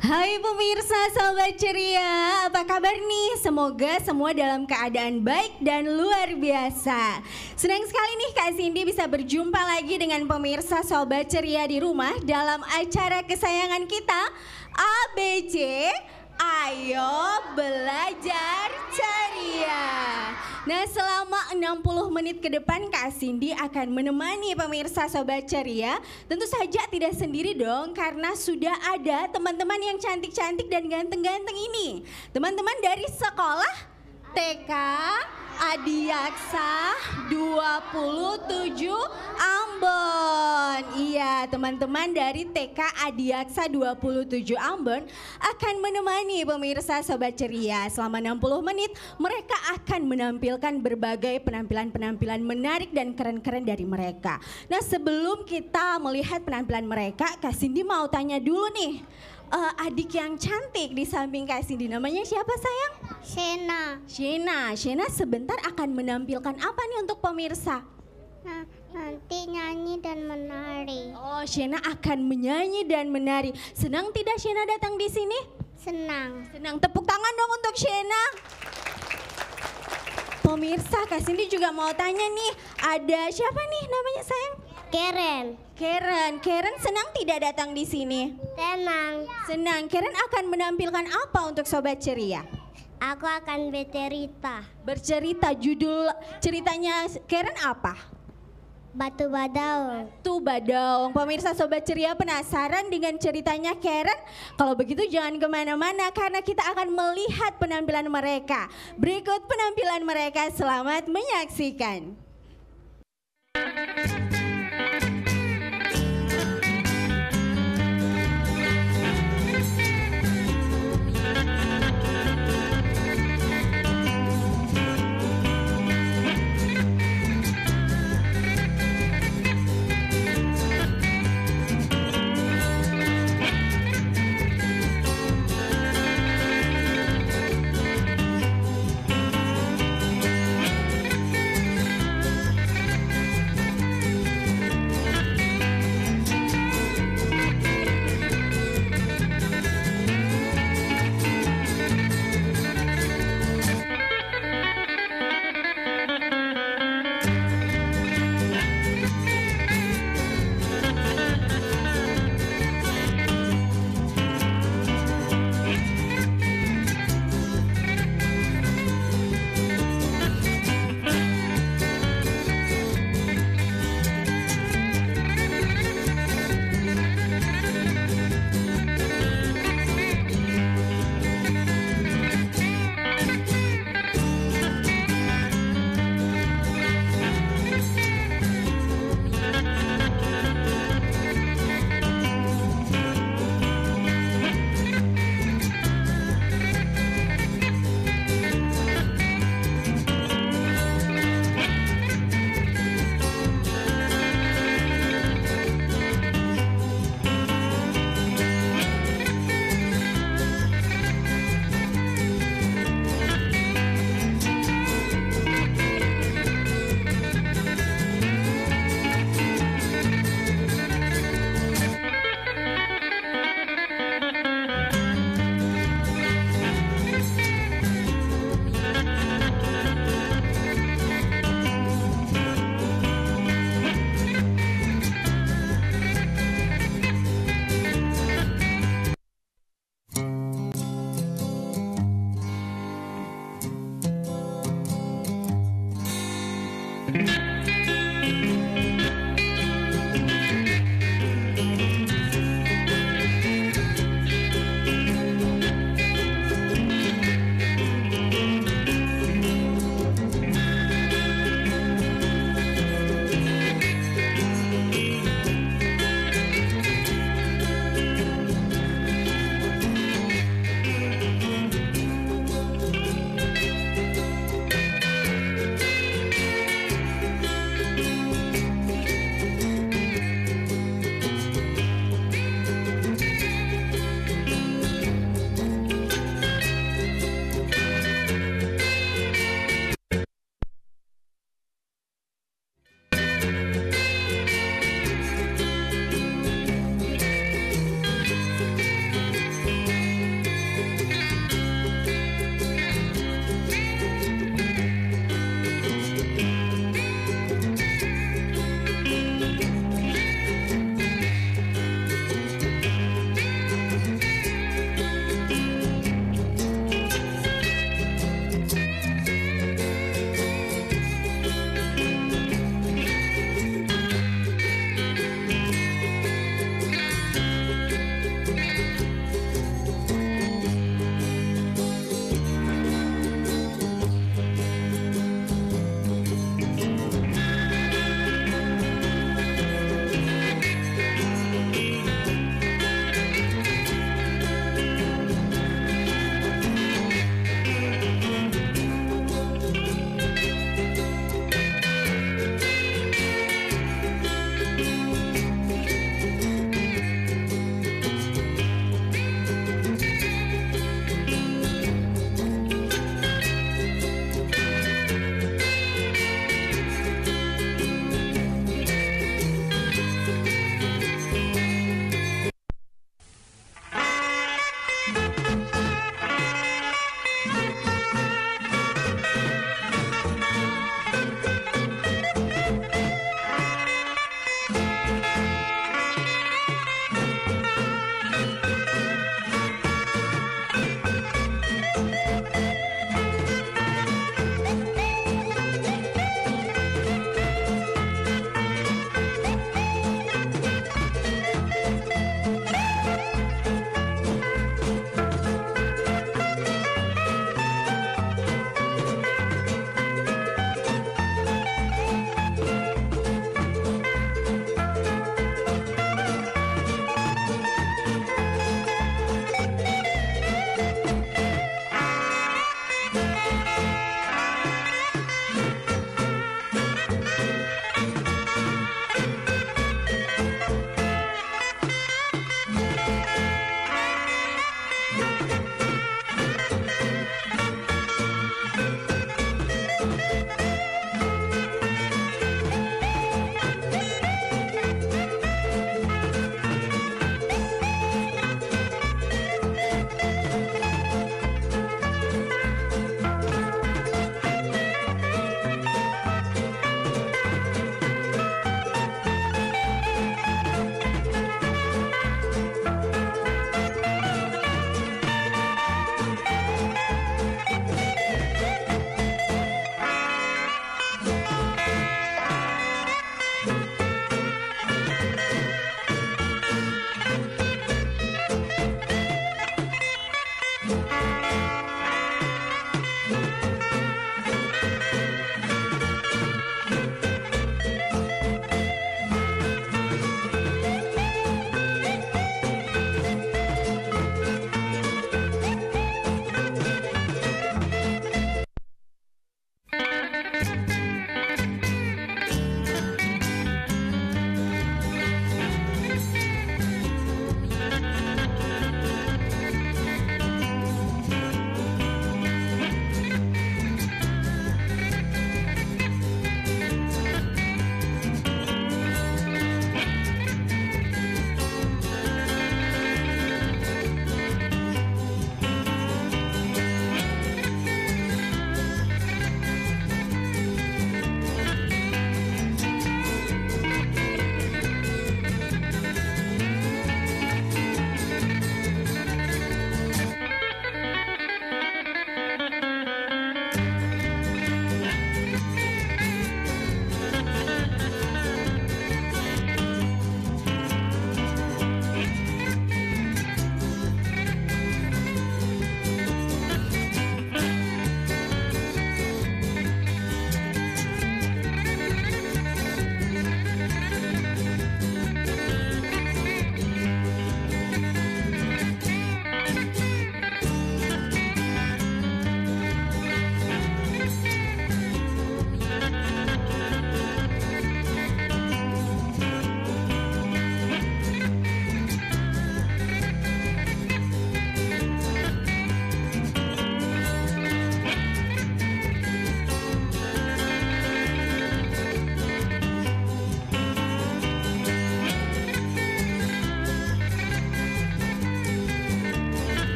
Hai pemirsa Sobat Ceria, apa kabar nih? Semoga semua dalam keadaan baik dan luar biasa. Senang sekali nih Kak Cindy bisa berjumpa lagi dengan pemirsa Sobat Ceria di rumah dalam acara kesayangan kita ABC Ayo Belajar Ceria. Nah, selama 60 menit ke depan Kak Cindy akan menemani pemirsa Sobat Ceria. Tentu saja tidak sendiri dong, karena sudah ada teman-teman yang cantik-cantik dan ganteng-ganteng ini. Teman-teman dari sekolah TK Adiaksa 27 Ambon. Iya, teman-teman dari TK Adiaksa 27 Ambon akan menemani pemirsa Sobat Ceria selama 60 menit. Mereka akan menampilkan berbagai penampilan-penampilan menarik dan keren-keren dari mereka. Nah, sebelum kita melihat penampilan mereka, Kak Cindy mau tanya dulu nih. Adik yang cantik di samping Kak Cindy, namanya siapa sayang? Shena sebentar akan menampilkan apa nih untuk pemirsa? Nanti nyanyi dan menari. Oh, Shena akan menyanyi dan menari. Senang tidak Shena datang di sini? Senang. Tepuk tangan dong untuk Shena. Pemirsa, Kak Cindy juga mau tanya nih, ada siapa nih namanya sayang? Karen senang tidak datang di sini? Senang. Karen akan menampilkan apa untuk Sobat Ceria? Aku akan bercerita. Bercerita, judul ceritanya Karen apa? Batu Badaung. Pemirsa Sobat Ceria penasaran dengan ceritanya Karen? Kalau begitu jangan kemana-mana, karena kita akan melihat penampilan mereka. Berikut penampilan mereka, selamat menyaksikan.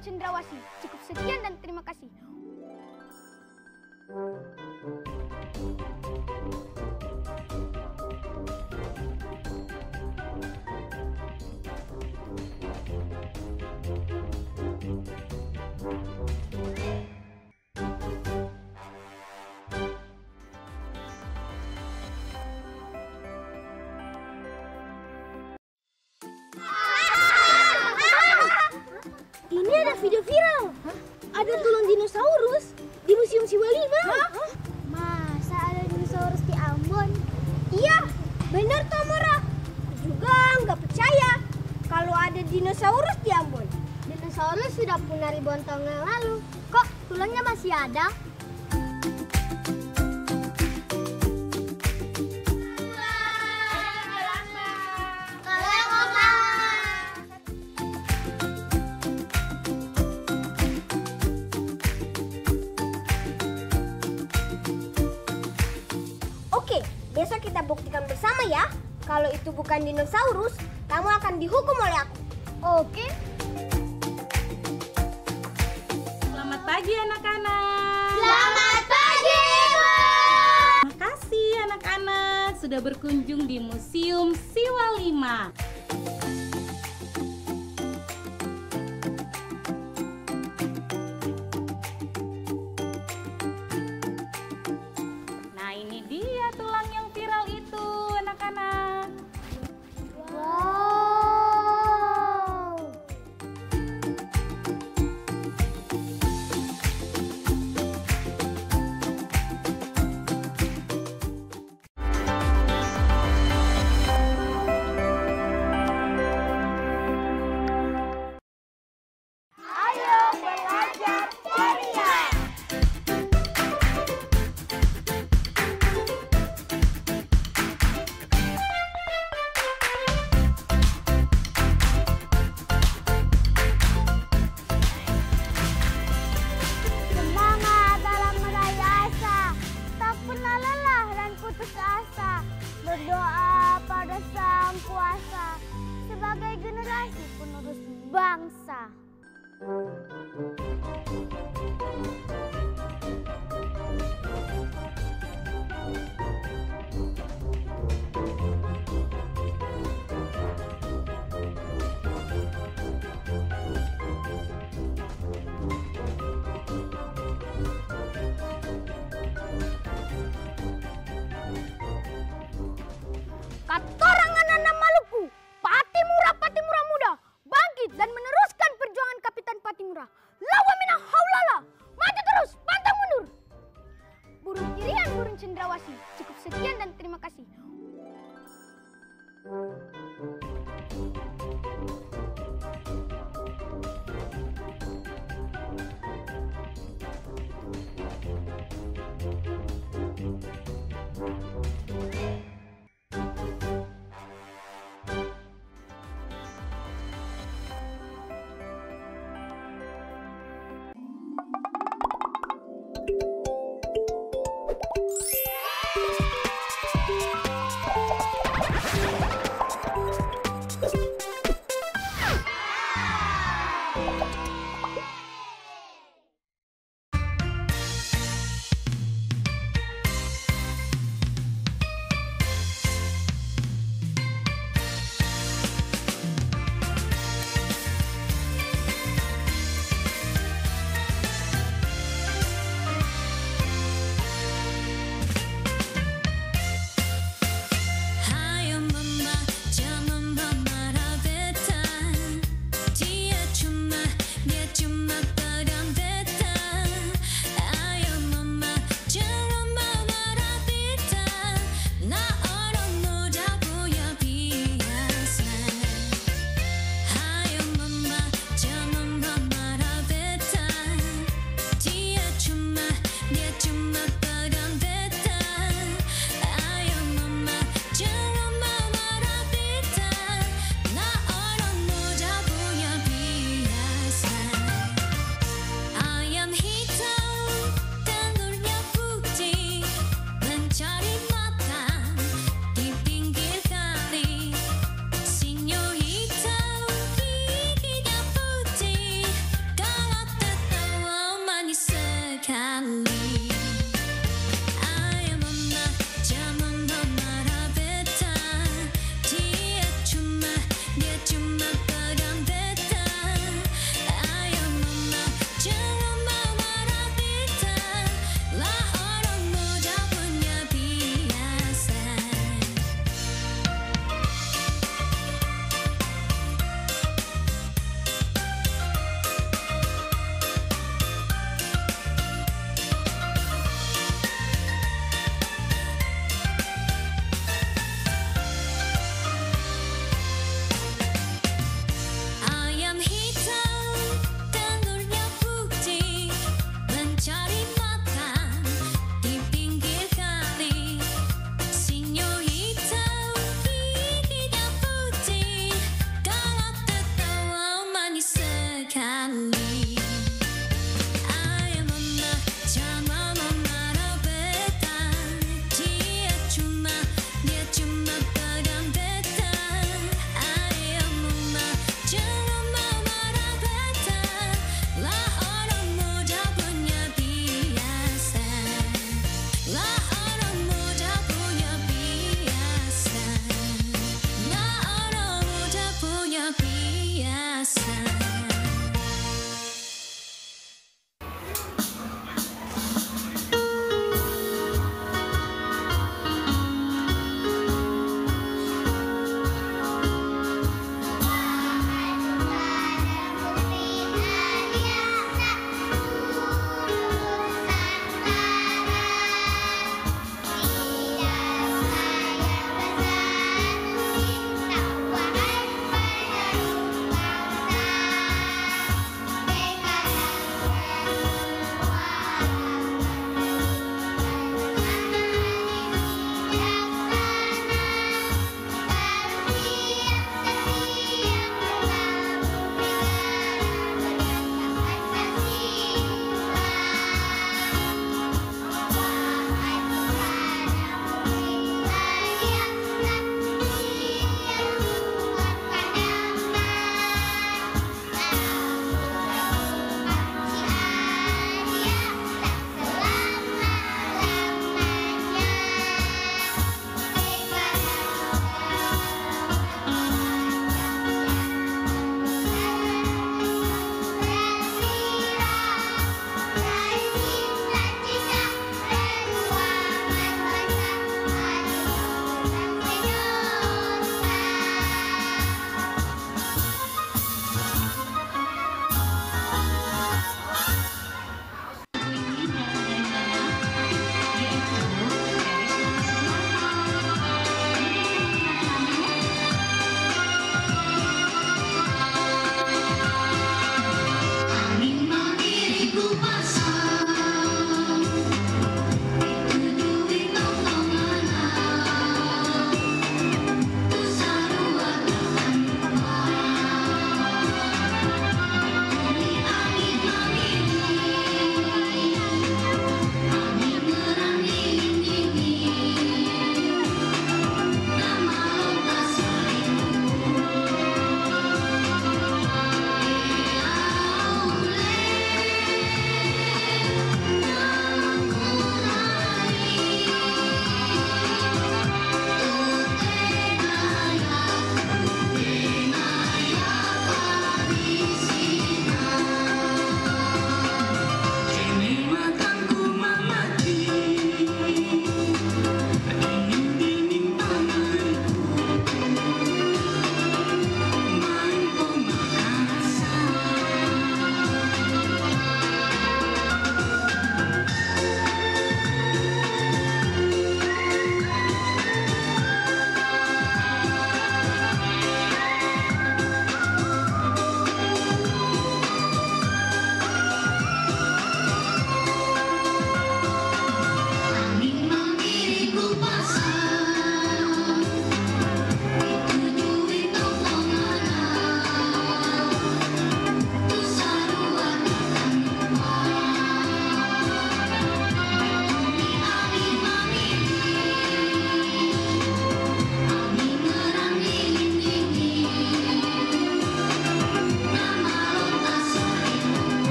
burung cendrawasih. Cukup sekian dan terima kasih. Ini ada video viral. Ada tulang dinosaurus di Museum Siwalima. Masa ada dinosaurus di Ambon? Iya, benar Tomora. Juga nggak percaya kalau ada dinosaurus di Ambon. Dinosaurus sudah punah ribuan tahun yang lalu. Kok tulangnya masih ada? Oke, besok kita buktikan bersama ya. Kalau itu bukan dinosaurus, kamu akan dihukum oleh aku. Oke? Selamat pagi anak-anak. Selamat pagi, Bu. Makasih anak-anak sudah berkunjung di Museum Siwalima. Nah, ini dia tulang yang viral itu, anak-anak. Wow. Ayo belajar ceria. Semangat dalam meraih asa, tak pernah lelah dan putus asa. Berdoa pada Sang Kuasa sebagai generasi penerus bangsa. Katorang anak-anak Maluku, Patimura muda, bangkit dan meneruskan perjuangan Kapitan Patimura. Lawan mina haulala, maju terus, pantang mundur. Burung irian burung cendrawasih, cukup sekian dan terima kasih. kembali. Ayah mama jangan marah beta. Dia cuma pegang beta. Ayah mama jangan marah beta. Lah orang muda punya biasa. Lah orang muda punya biasa. Lah orang muda punya biasa.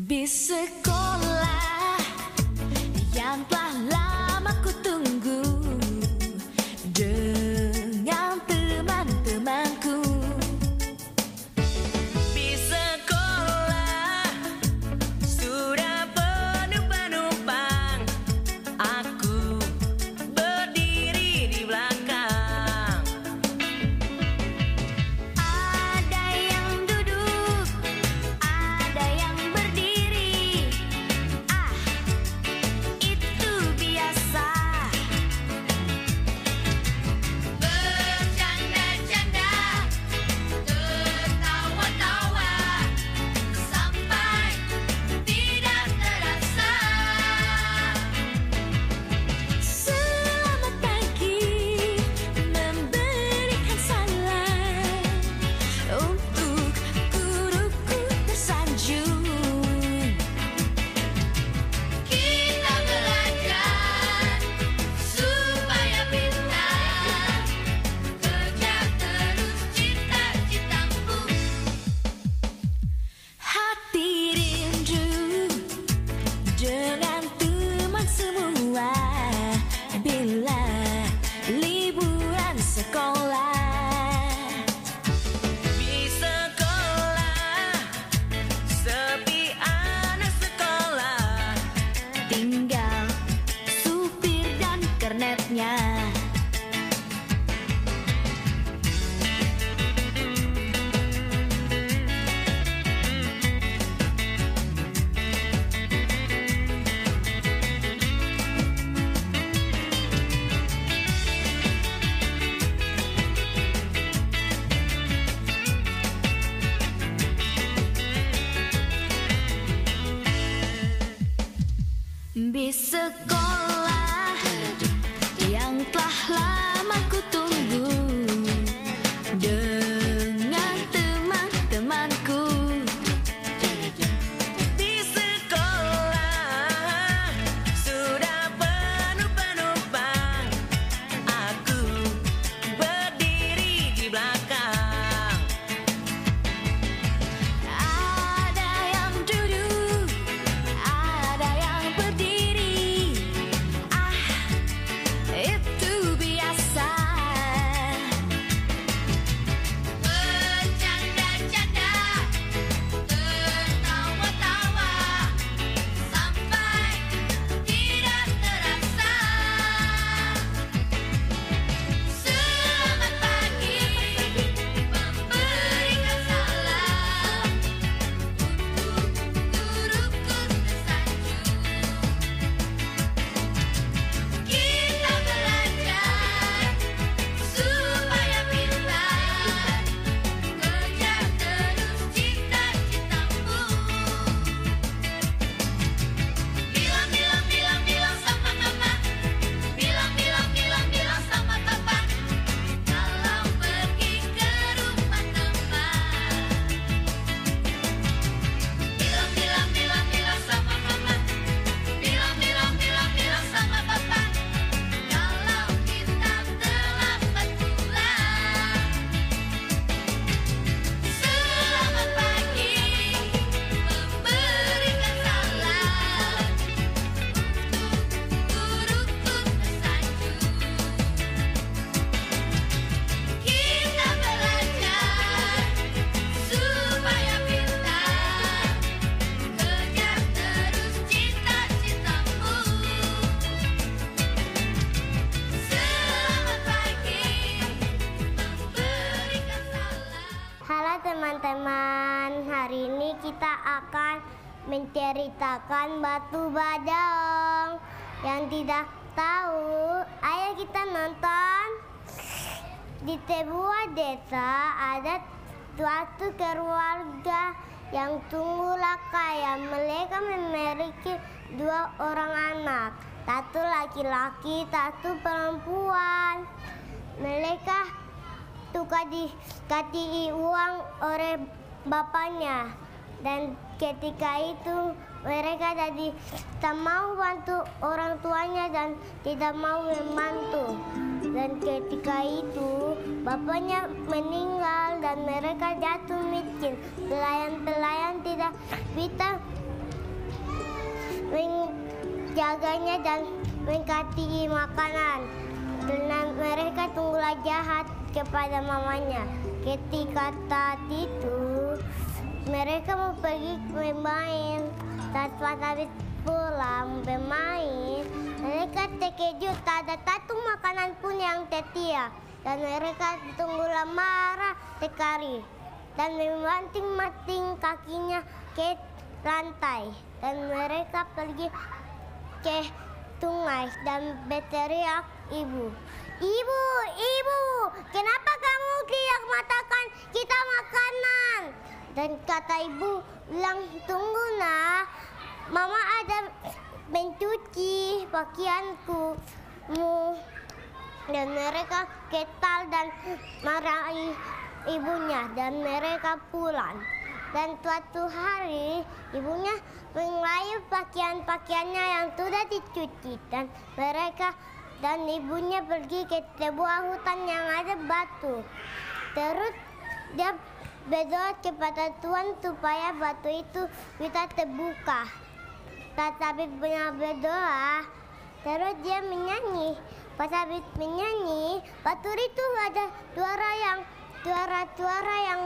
Bis sekolah yang telah lama ku tunggu dengan teman-temanku. Bis sekolah sudah penuh penumpang, aku berdiri di belakang. Ada yang duduk, ada yang berdiri. Itu biasa. Bercanda-canda, tertawa-tawa, sampai tidak terasa. Selamat pagi, memberikan salam untuk guruku tersanjung. Kita belajar supaya pintar, kerja terus cita-citamu. Hati rindu dengan teman semua bila liburan sekolah. Di sekolah sepi anak sekolah, tinggal supir dan kernetnya. Bis sekolah yang telah lama ku tunggu dengan teman-temanku. Di sekolah sudah penuh penumpang, aku berdiri di belakang. Ada yang duduk, ada yang berdiri. Itu biasa. Bercanda-canda, tertawa-tawa, sampai tidak terasa. Selamat pagi, memberikan salam untuk guruku tersanjung. Kita belajar supaya pintar, kerja terus cita-citamu. Bilang sama mama, bilang sama papa, kalau pergi ke rumah teman. Bilang sama mama, bilang sama papa, kalau kita terlambat pulang. Selamat pagi, memberikan salam untuk guruku tersanjung. Kita belajar supaya pintar, kerja terus cita-citamu. Selamat pagi, memberikan salam. Halo teman-teman, hari ini kita akan menceritakan Batu Badong. Yang tidak tahu, ayo kita nonton. Di sebuah desa ada suatu keluarga yang sungguhlah kaya. Mereka memiliki 2 orang anak, satu laki-laki, satu perempuan. Mereka suka dikasih uang oleh bapaknya, dan ketika itu mereka jadi tak mau bantu orang tuanya dan tidak mau membantu. Dan ketika itu bapaknya meninggal dan mereka jatuh miskin. Pelayan-pelayan tidak bisa menjaganya dan mengkati makanan. Dan mereka tunggulah jahat kepada mamanya. Ketika saat itu mereka mau pergi bermain. Saat habis pulang bermain, mereka terkejut tak ada satu makanan pun yang tersedia. Dan mereka tunggulah marah sekali dan memanting-manting kakinya ke lantai. Dan mereka pergi ke sungai dan berteriak, "Ibu, ibu, ibu, kenapa kamu tidak makan kita makanan?" Dan kata ibu, "Bilang tunggu nak, mama ada mencuci pakaianku." Dan mereka ketal dan marahi ibunya dan mereka pulang. Dan suatu hari ibunya mengayuh pakaian-pakaiannya yang sudah dicuci dan ibunya pergi ke sebuah hutan yang ada batu. Terus dia berdoa kepada Tuhan supaya batu itu bisa terbuka. Pas habis berdoa, terus dia menyanyi. Pas habis menyanyi, batu itu ada suara yang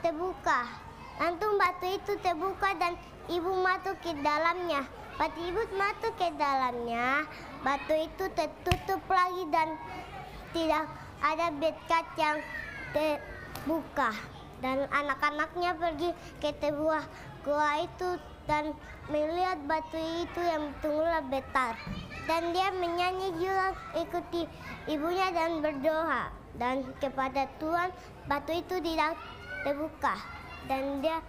terbuka. Langsung batu itu terbuka dan ibu masuk ke dalamnya. Pas ibu masuk ke dalamnya, batu itu tertutup lagi dan tidak ada bekas yang terbuka. Dan anak-anaknya pergi ke sebuah gua itu dan melihat batu itu yang tunggulah betar. Dan dia menyanyi juga ikuti ibunya dan berdoa. Dan kepada Tuhan batu itu tidak terbuka. Dan dia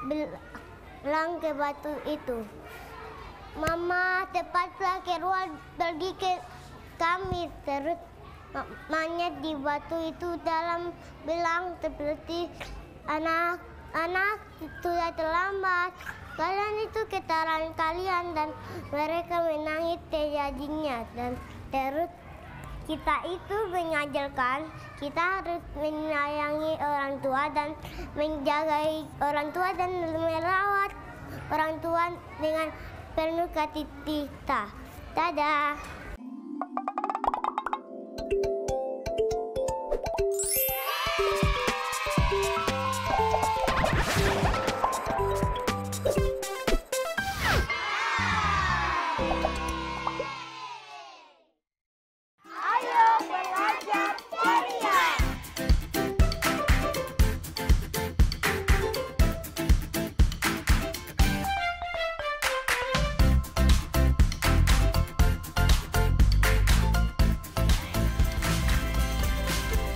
bilang ke batu itu, "Mama, cepatlah keluar pergi ke kami." Terus mamanya di batu itu dalam bilang seperti, "Anak sudah terlambat. Kalian itu kesalahan kalian." Dan mereka menangis terjadinya. Dan terus kita itu mengajarkan kita harus menyayangi orang tua dan menjaga orang tua dan merawat orang tua dengan penuh kasih kita. Dadah.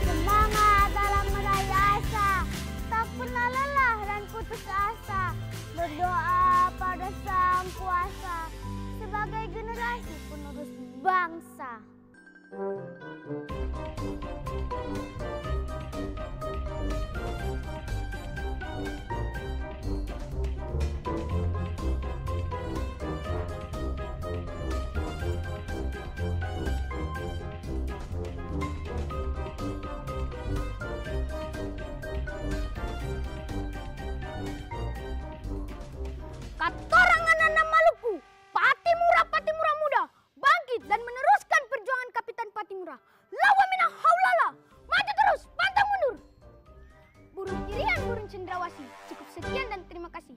Semangat dalam meraih asa, tak pernah lelah dan putus asa. Berdoa pada Sang Kuasa sebagai generasi penerus bangsa. Katorang anak-anak Maluku, Patimura muda, bangkit dan meneruskan perjuangan Kapitan Patimura. Lawa minang haulala, maju terus, pantang mundur. Burung irian, burung cendrawasih, cukup sekian dan terima kasih.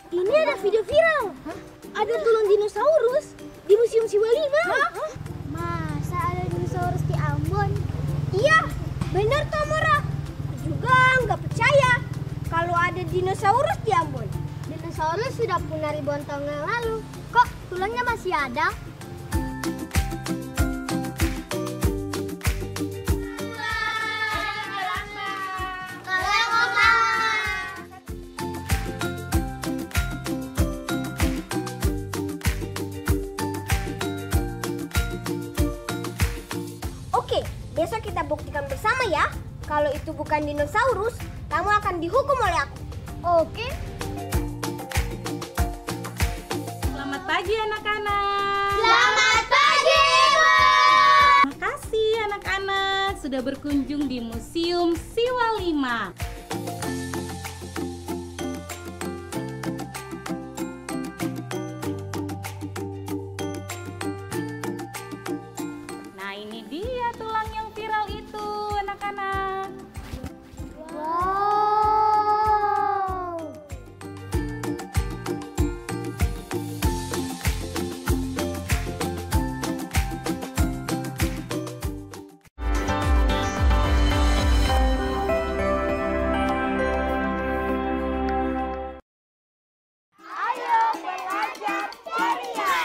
Ini ada video viral. Ada tulang dinosaurus di Museum Siwalima. Masa ada dinosaurus di Ambon? Iya, benar Tomora. Juga nggak percaya kalau ada dinosaurus di Ambon. Dinosaurus sudah punah ribuan tahun yang lalu. Kok tulangnya masih ada? Besok kita buktikan bersama ya. Kalau itu bukan dinosaurus, kamu akan dihukum oleh aku. Oke? Selamat pagi anak-anak. Selamat pagi, Ibu. Makasih anak-anak sudah berkunjung di Museum Siwa 5. Nah, ini dia tulang yang viral itu, anak-anak. Wow. Ayo belajar ceria.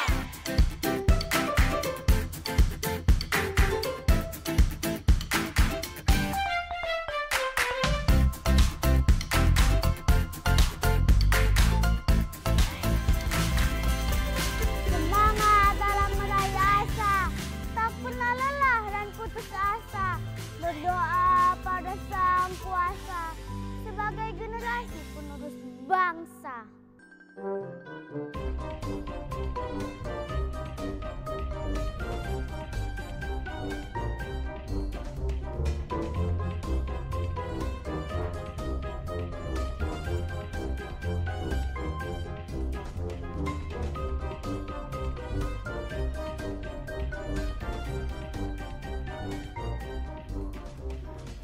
Semangat dalam meraih asa, tak pernah lelah dan putus asa. Berdoa pada Sang Kuasa sebagai generasi penerus bangsa.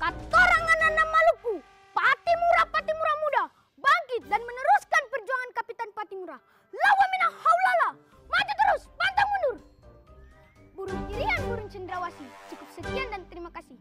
Katorang anak-anak Maluku, Patimura muda, bangkit dan meneruskan perjuangan Kapitan Patimura. Lawa minang haulala, maju terus, pantang mundur. Burung irian, burung cendrawasih, cukup sekian dan terima kasih.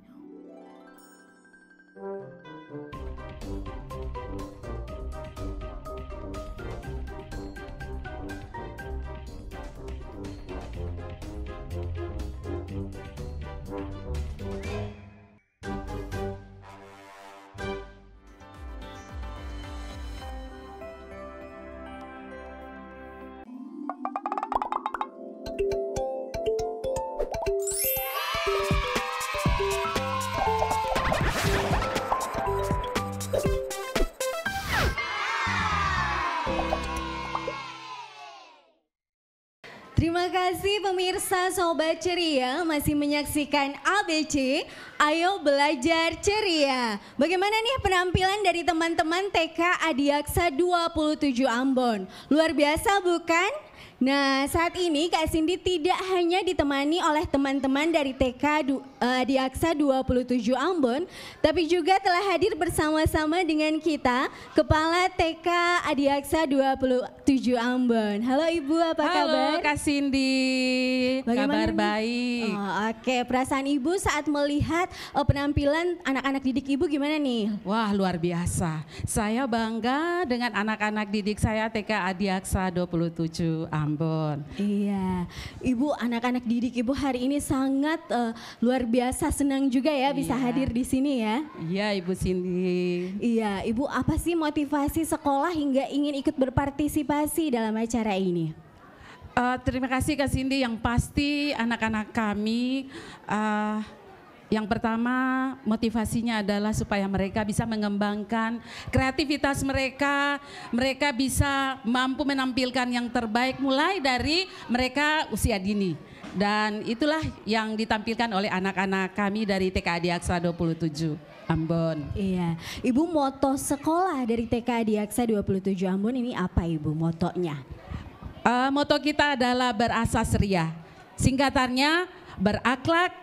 Terima kasih pemirsa Sobat Ceria masih menyaksikan ABC Ayo Belajar Ceria. Bagaimana nih penampilan dari teman-teman TK Adiaksa 27 Ambon? Luar biasa bukan? Nah, saat ini Kak Cindy tidak hanya ditemani oleh teman-teman dari TK Adiaksa 27 Ambon, tapi juga telah hadir bersama-sama dengan kita Kepala TK Adiaksa 27 Ambon. Halo Ibu, apa kabar? Halo Kak Cindy, Bagaimana kabar nih? baik. Oh, oke, perasaan Ibu saat melihat penampilan anak-anak didik Ibu gimana nih? Wah, luar biasa. Saya bangga dengan anak-anak didik saya TK Adiaksa 27 Ambon. Iya, Ibu anak-anak didik Ibu hari ini sangat luar biasa, senang juga ya bisa Iya. hadir di sini ya. Iya Ibu Cindy. Iya, Ibu apa sih motivasi sekolah hingga ingin ikut berpartisipasi dalam acara ini? Terima kasih Kak Cindy, yang pasti anak-anak kami yang pertama motivasinya adalah supaya mereka bisa mengembangkan kreativitas mereka, mereka bisa mampu menampilkan yang terbaik mulai dari mereka usia dini. Dan itulah yang ditampilkan oleh anak-anak kami dari TK Adiaksa 27 Ambon. Iya, Ibu moto sekolah dari TK Adiaksa 27 Ambon ini apa Ibu motonya? Moto kita adalah berasas ceria. Singkatannya berakhlak,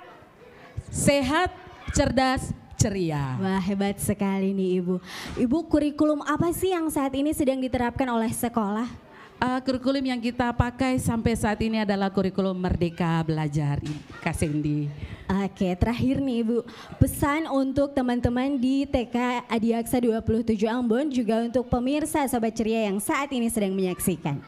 sehat, cerdas, ceria. Wah, hebat sekali nih Ibu. Ibu, kurikulum apa sih yang saat ini sedang diterapkan oleh sekolah? Kurikulum yang kita pakai sampai saat ini adalah kurikulum Merdeka Belajar, Kak Cindy. Oke, terakhir nih Ibu, pesan untuk teman-teman di TK Adiaksa 27 Ambon, juga untuk pemirsa Sobat Ceria yang saat ini sedang menyaksikan.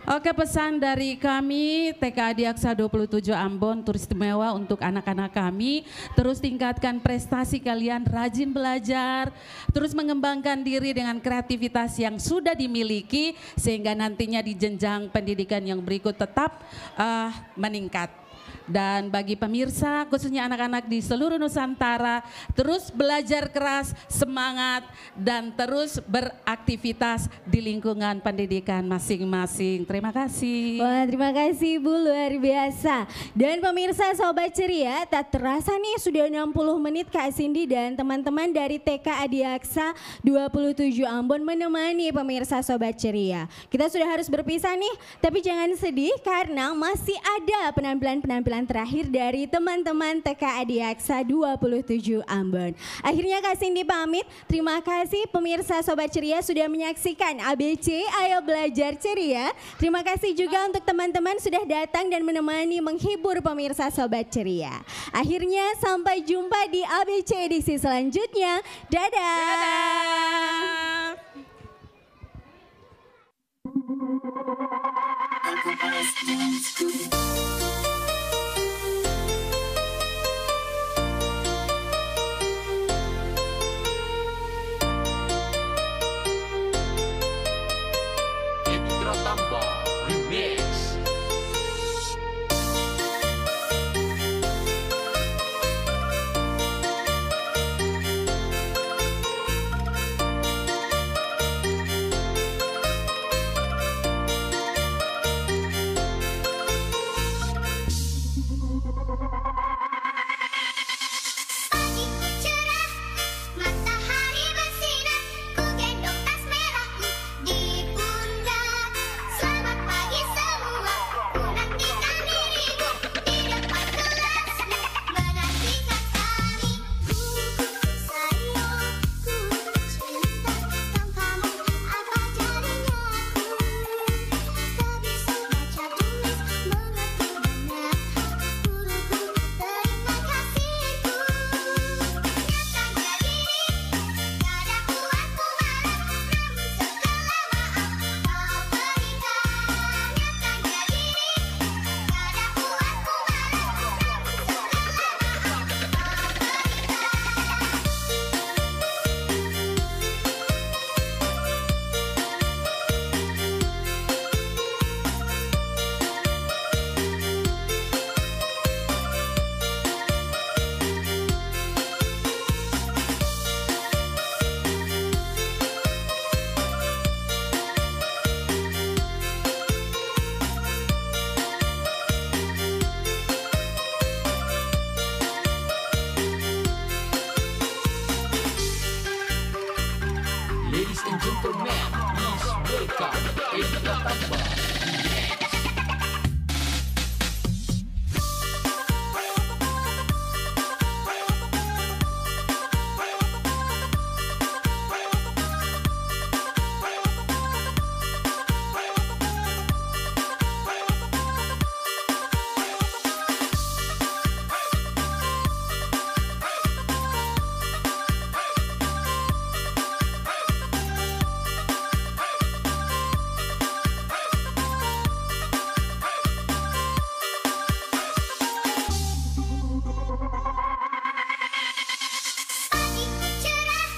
Oke, pesan dari kami TK Adiaksa 27 Ambon terus istimewa untuk anak-anak kami, terus tingkatkan prestasi kalian, rajin belajar, terus mengembangkan diri dengan kreativitas yang sudah dimiliki sehingga nantinya di jenjang pendidikan yang berikut tetap meningkat. Dan bagi pemirsa, khususnya anak-anak di seluruh Nusantara, terus belajar keras, semangat, dan terus beraktivitas di lingkungan pendidikan masing-masing. Terima kasih. Wah, terima kasih Bu, luar biasa. Dan pemirsa Sobat Ceria, tak terasa nih sudah 60 menit Kak Cindy dan teman-teman dari TK Adiaksa 27 Ambon menemani pemirsa Sobat Ceria. Kita sudah harus berpisah nih, tapi jangan sedih karena masih ada penampilan-penampilan terakhir dari teman-teman TK Adiaksa 27 Ambon. Akhirnya Kak Cindy pamit, terima kasih pemirsa Sobat Ceria sudah menyaksikan ABC Ayo Belajar Ceria. Terima kasih juga untuk teman-teman sudah datang dan menemani menghibur pemirsa Sobat Ceria. Akhirnya sampai jumpa di ABC edisi selanjutnya. Dadah. Indra Tambah Remix. Pagiku cerah, matahari bersinar, ku gendong tas merahku di pundak. Selamat pagi semua, ku nantikan dirimu di depan kelas, menantikan kami. Ku sayang, ku cinta, tanpamu apa jadinya aku? Tak bisa baca tulis, mengerti banyak guruku, terima kasihku. Nyatakan diri, tiada kuat ku marah, namun segala maaf kau berikan. Nyatakan diri, tiada kuat ku marah, namun Ladies and gentlemen, please welcome Indra Tambah. Pagiku cerah,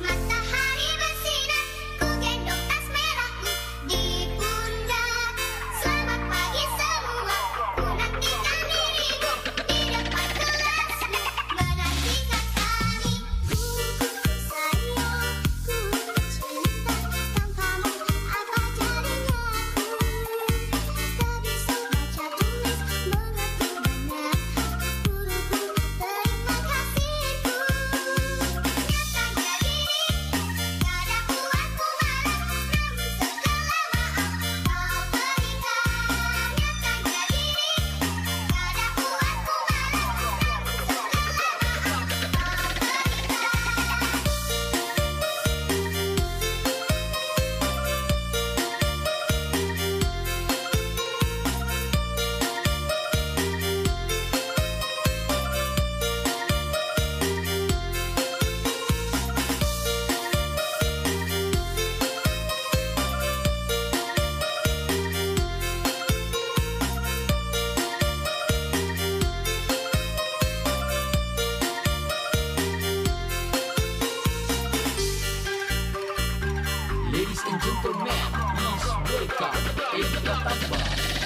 matahari bersinar, ku gendong tas merahku di pundak. Selamat pagi semua, ku nantikan dirimu di depan kelas, menantikan kami. Ku sayang, ku cinta, tanpamu apa jadinya aku? Tak bisa baca tulis, mengerti banyak guruku, terima kasihku. Nyatakan diri, tiada kuat ku marah, namun segala maaf kau berikan. Nyatakan diri, tiada kuat ku marah, namun segala Ladies and gentlemen, please welcome Indra Tambah.